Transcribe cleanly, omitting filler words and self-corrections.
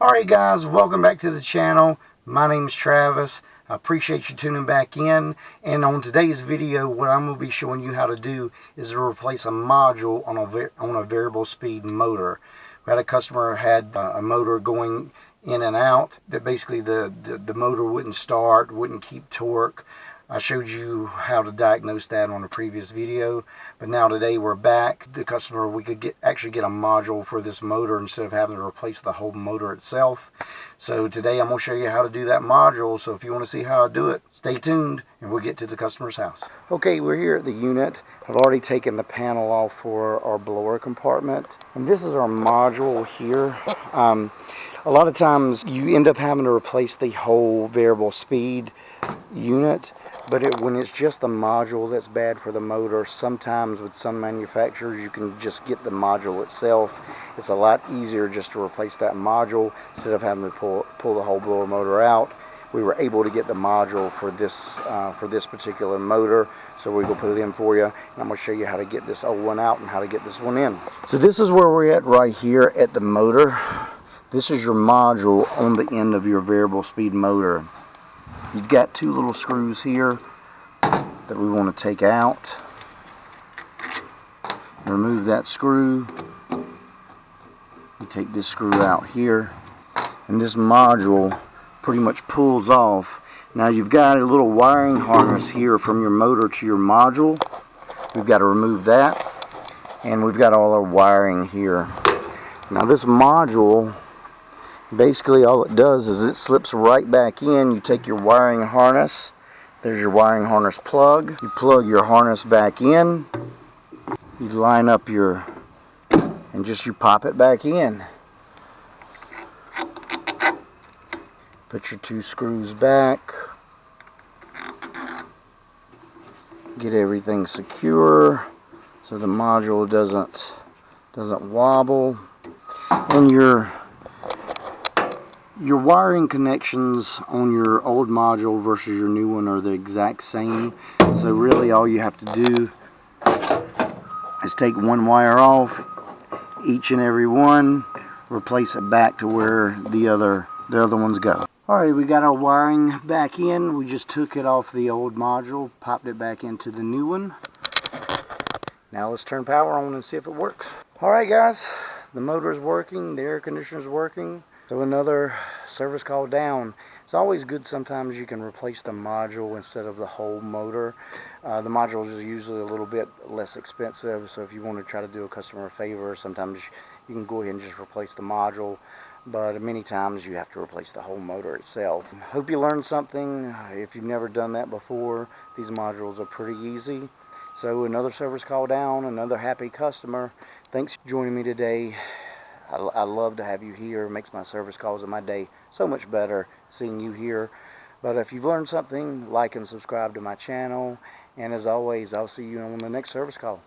Alright guys, welcome back to the channel. My name is Travis. I appreciate you tuning back in. And on today's video, what I'm going to be showing you how to do is to replace a module on a variable speed motor. We had a customer had a motor going in and out that basically the motor wouldn't start, wouldn't keep torque. I showed you how to diagnose that on a previous video, but now today we're back. The customer, we could actually get a module for this motor instead of having to replace the whole motor itself. So today I'm going to show you how to do that module. So if you want to see how I do it, stay tuned and we'll get to the customer's house. Okay, we're here at the unit. I've already taken the panel off for our blower compartment, and this is our module here. A lot of times you end up having to replace the whole variable speed unit. But when it's just the module that's bad for the motor, sometimes with some manufacturers you can just get the module itself. It's a lot easier just to replace that module instead of having to pull the whole blower motor out. We were able to get the module for this particular motor, so we're going to put it in for you. And I'm going to show you how to get this old one out and how to get this one in. So this is where we're at right here at the motor. This is your module on the end of your variable speed motor. You've got two little screws here that we want to take out. Remove that screw. You take this screw out here, and this module pretty much pulls off. Now you've got a little wiring harness here from your motor to your module. We've got to remove that, and we've got all our wiring here. Now this module, basically all it does is it slips right back in. You take your wiring harness, there's your wiring harness plug, you plug your harness back in, you line up your, and just you pop it back in. Put your two screws back, get everything secure so the module doesn't wobble, and your wiring connections on your old module versus your new one are the exact same. So really all you have to do is take one wire off, each and every one, replace it back to where the other ones go. Alright, we got our wiring back in. We just took it off the old module, popped it back into the new one. Now let's turn power on and see if it works. Alright guys, the motor is working, the air conditioner is working. So another service call down. It's always good sometimes you can replace the module instead of the whole motor. The module is usually a little bit less expensive, so if you want to try to do a customer a favor, sometimes you can go ahead and just replace the module. But many times you have to replace the whole motor itself. Hope you learned something. If you've never done that before, these modules are pretty easy. So another service call down, another happy customer. Thanks for joining me today. I love to have you here. It makes my service calls and my day so much better seeing you here. But if you've learned something, like and subscribe to my channel. And as always, I'll see you on the next service call.